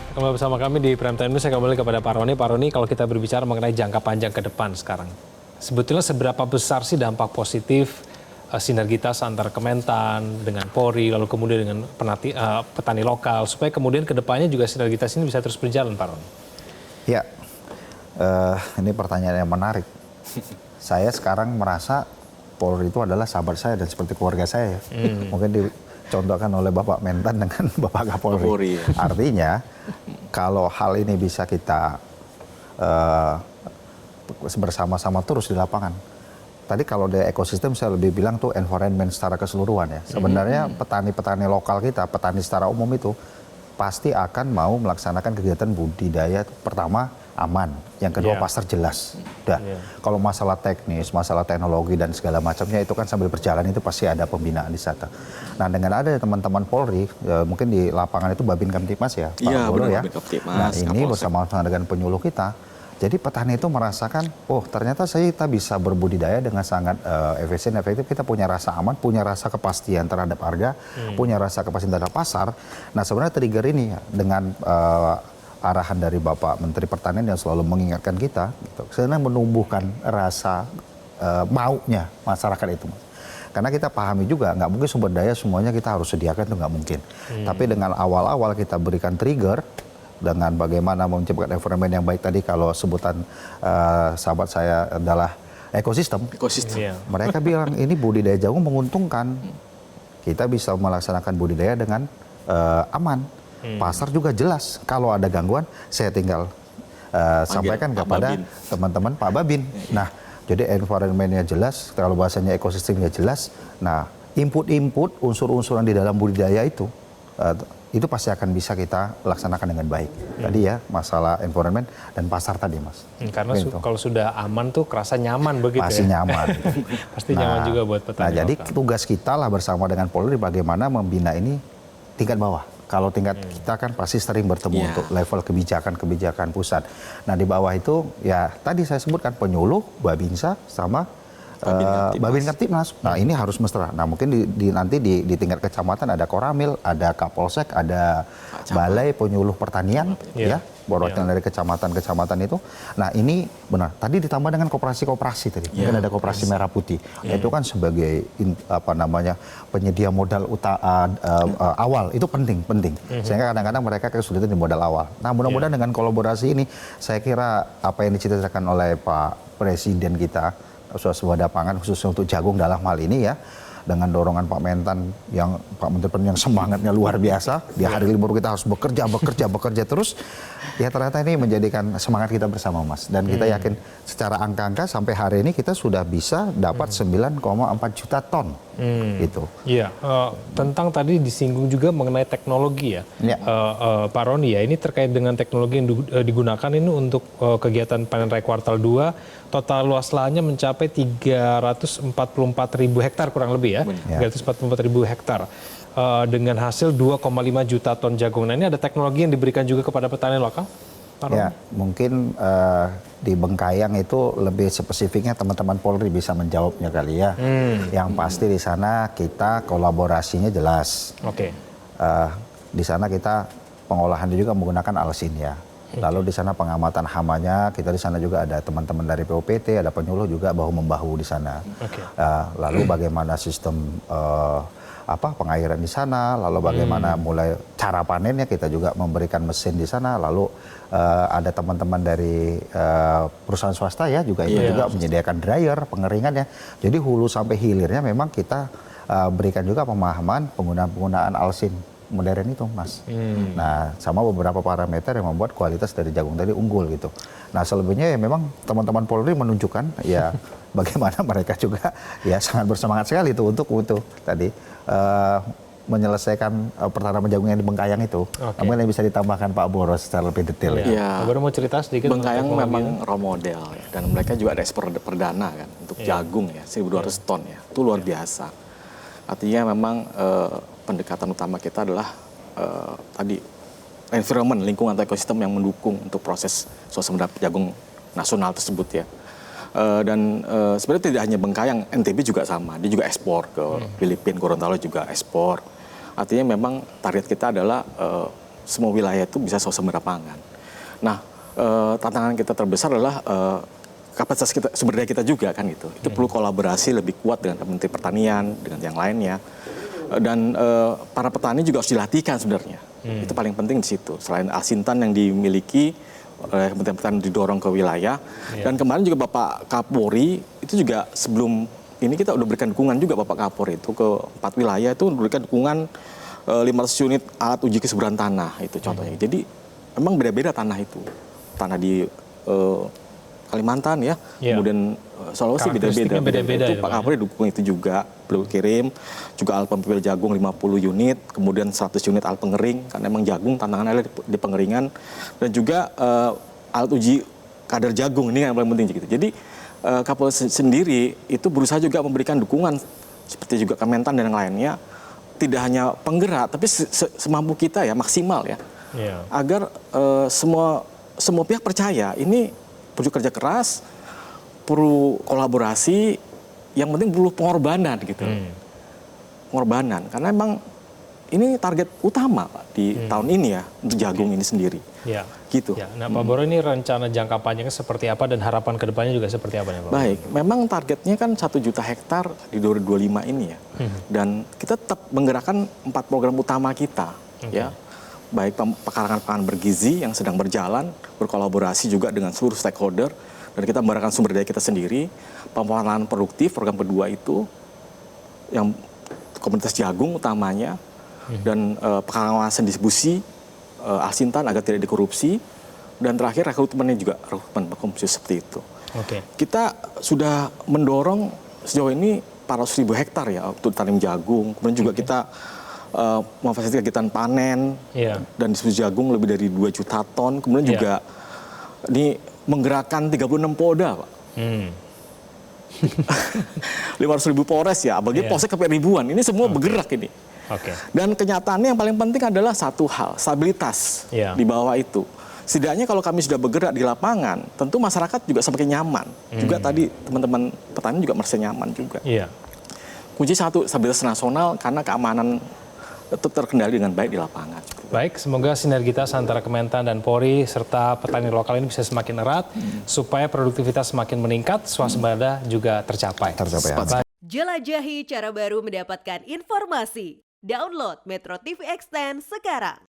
Kembali bersama kami di Prime Time News. Saya kembali kepada Pak Roni. Pak Roni, kalau kita berbicara mengenai jangka panjang ke depan sekarang, sebetulnya seberapa besar sih dampak positif sinergitas antara Kementan dengan Polri, lalu kemudian dengan petani lokal, supaya kemudian ke depannya juga sinergitas ini bisa terus berjalan, Pak Roni? Ya, ini pertanyaan yang menarik. Saya sekarang merasa Polri itu adalah sahabat saya dan seperti keluarga saya. Mungkin dicontohkan oleh Bapak Mentan dengan Bapak Kapolri. Artinya, kalau hal ini bisa kita bersama-sama terus di lapangan. Tadi kalau di ekosistem saya lebih bilang tuh environment secara keseluruhan ya. Sebenarnya petani-petani lokal kita, petani secara umum itu pasti akan mau melaksanakan kegiatan budidaya. Pertama aman, yang kedua pasar jelas. Udah. Kalau masalah teknis, masalah teknologi dan segala macamnya itu kan sambil berjalan itu pasti ada pembinaan di sana. Nah dengan ada teman-teman Polri, mungkin di lapangan itu Babin Kamtipmas ya, Pak Bolo ya. Nah ini bersama-sama dengan penyuluh kita. Jadi petani itu merasakan, oh ternyata kita bisa berbudidaya dengan sangat efisien, efektif. Kita punya rasa aman, punya rasa kepastian terhadap harga, punya rasa kepastian terhadap pasar. Nah sebenarnya trigger ini dengan arahan dari Bapak Menteri Pertanian yang selalu mengingatkan kita, gitu, sebenarnya menumbuhkan rasa maunya masyarakat itu. Karena kita pahami juga, nggak mungkin sumber daya semuanya kita harus sediakan, itu nggak mungkin. Tapi dengan awal-awal kita berikan trigger, dengan bagaimana menciptakan environment yang baik tadi, kalau sebutan sahabat saya adalah ekosistem. Mereka bilang ini budidaya jagung menguntungkan. Kita bisa melaksanakan budidaya dengan aman. Pasar juga jelas. Kalau ada gangguan, saya tinggal sampaikan kepada teman-teman Pak Babin. Nah, jadi environmentnya jelas, kalau bahasanya ekosistemnya jelas. Nah, input-input unsur-unsur yang di dalam budidaya itu pasti akan bisa kita laksanakan dengan baik. Tadi ya, masalah environment dan pasar tadi, Mas. Karena kalau sudah aman tuh kerasa nyaman begitu. Pasti nyaman. Pasti nyaman juga buat petani. Nah, jadi tugas kita lah bersama dengan Polri bagaimana membina ini tingkat bawah. Kalau tingkat kita kan pasti sering bertemu untuk level kebijakan pusat. Nah, di bawah itu ya tadi saya sebutkan penyuluh, Babinsa sama Babin Kamtipmas. Nah ini harus mesra. Nah mungkin nanti di tingkat kecamatan ada Koramil, ada Kapolsek, ada Balai Penyuluh Pertanian, ya, perwakilan dari kecamatan-kecamatan itu. Nah ini benar. Tadi ditambah dengan koperasi-koperasi tadi. Mungkin ada koperasi Merah Putih. Itu kan sebagai penyedia modal awal itu penting. Sehingga kadang-kadang mereka kesulitan di modal awal. Nah mudah-mudahan dengan kolaborasi ini, saya kira apa yang dicita-citakan oleh Pak Presiden kita, swasembada pangan khususnya untuk jagung dalam hal ini ya, dengan dorongan Pak Mentan yang Pak Menteri Pertanian yang semangatnya luar biasa, di hari libur kita harus bekerja terus, ya ternyata ini menjadikan semangat kita bersama, Mas. Dan kita yakin secara angka-angka sampai hari ini kita sudah bisa dapat 9,4 juta ton. Gitu. Iya, tentang tadi disinggung juga mengenai teknologi ya, Pak Roni ya, ini terkait dengan teknologi yang digunakan ini untuk kegiatan panen raya kuartal 2, total luas lahannya mencapai 344.000 hektar kurang lebih ya, 344.000 hektar. Dengan hasil 2,5 juta ton jagung. Nah ini ada teknologi yang diberikan juga kepada petani lokal? Ya, mungkin di Bengkayang itu lebih spesifiknya teman-teman Polri bisa menjawabnya kali ya. Yang pasti di sana kita kolaborasinya jelas. Di sana kita pengolahannya juga menggunakan alsin ya. Lalu di sana pengamatan hamanya, kita di sana juga ada teman-teman dari POPT, ada penyuluh juga bahu-membahu di sana. Lalu bagaimana sistem pengairan di sana, lalu bagaimana mulai cara panennya, kita juga memberikan mesin di sana, lalu ada teman-teman dari perusahaan swasta ya juga itu juga menyediakan dryer, pengeringannya. Jadi hulu sampai hilirnya memang kita berikan juga pemahaman penggunaan alsin modern itu, Mas. Nah, sama beberapa parameter yang membuat kualitas dari jagung tadi unggul gitu. Nah, selebihnya ya memang teman-teman Polri menunjukkan ya bagaimana mereka juga ya sangat bersemangat sekali itu untuk tadi menyelesaikan pertanaman jagung yang di Bengkayang itu. Namun yang bisa ditambahkan Pak Boros secara lebih detail. Pak Boros mau cerita sedikit? Bengkayang memang role model ya, dan mereka juga ada ekspor perdana kan untuk jagung ya, 1.200 ton ya, itu luar biasa. Artinya memang pendekatan utama kita adalah tadi environment, lingkungan atau ekosistem yang mendukung untuk proses swasembada jagung nasional tersebut ya. Dan sebenarnya tidak hanya Bengkayang, NTB juga sama, dia juga ekspor ke Filipina, Gorontalo juga ekspor. Artinya memang target kita adalah semua wilayah itu bisa swasembada pangan. Nah, tantangan kita terbesar adalah kapasitas kita, sumber daya kita juga kan gitu. Itu perlu kolaborasi lebih kuat dengan Menteri Pertanian, dengan yang lainnya. Dan para petani juga harus dilatihkan sebenarnya. Itu paling penting di situ. Selain Asintan yang dimiliki oleh Kementerian Pertanian didorong ke wilayah. Dan kemarin juga Bapak Kapolri itu juga sebelum ini kita udah berikan dukungan juga Bapak Kapolri itu ke 4 wilayah itu memberikan dukungan 500 unit alat uji kesuburan tanah itu contohnya. Jadi memang beda-beda tanah itu. Tanah di Kalimantan ya, kemudian Sulawesi beda-beda. Itu Pak Kapolri dukung itu juga, perlu kirim juga alat pempipil jagung 50 unit, kemudian 100 unit alat pengering, karena memang jagung tantangannya di pengeringan, dan juga alat uji kadar jagung ini yang paling penting gitu. Jadi Kapolri sendiri itu berusaha juga memberikan dukungan seperti juga Kementan dan yang lainnya, tidak hanya penggerak, tapi semampu kita ya maksimal ya, agar semua pihak percaya ini perlu kerja keras, perlu kolaborasi, yang penting perlu pengorbanan gitu. Pengorbanan, karena memang ini target utama Pak di tahun ini ya, untuk jagung ini sendiri. Ya. Gitu. Ya. Nah Pak Boro, ini rencana jangka panjangnya seperti apa dan harapan kedepannya juga seperti apa nih Pak? Baik, memang targetnya kan 1 juta hektar di 2025 ini ya. Dan kita tetap menggerakkan 4 program utama kita ya. Baik pekarangan pangan bergizi yang sedang berjalan, berkolaborasi juga dengan seluruh stakeholder, dan kita menggunakan sumber daya kita sendiri. Pengelolaan produktif, program kedua itu, yang komunitas jagung utamanya, dan pengawasan distribusi Asintan agar tidak dikorupsi, dan terakhir rekrutmennya juga, rekrutmen berkompetisi seperti itu. Kita sudah mendorong sejauh ini 400.000 hektar ya untuk tanam jagung, kemudian juga kita memfasilitasi kegiatan panen dan distribusi jagung lebih dari 2 juta ton. Kemudian juga ini menggerakkan 36 Polda, Pak. 500.000 Polres ya, bagi Polsek sampai ribuan. Ini semua bergerak ini. Dan kenyataannya yang paling penting adalah satu hal, stabilitas di bawah itu. Setidaknya kalau kami sudah bergerak di lapangan, tentu masyarakat juga semakin nyaman. Juga tadi teman-teman petani juga merasa nyaman juga. Kunci satu, stabilitas nasional, karena keamanan tetap terkendali dengan baik di lapangan. Baik, semoga sinergitas antara Kementan dan Polri serta petani lokal ini bisa semakin erat supaya produktivitas semakin meningkat, swasembada juga tercapai. Jelajahi cara baru mendapatkan informasi. Download Metro TV Extend sekarang.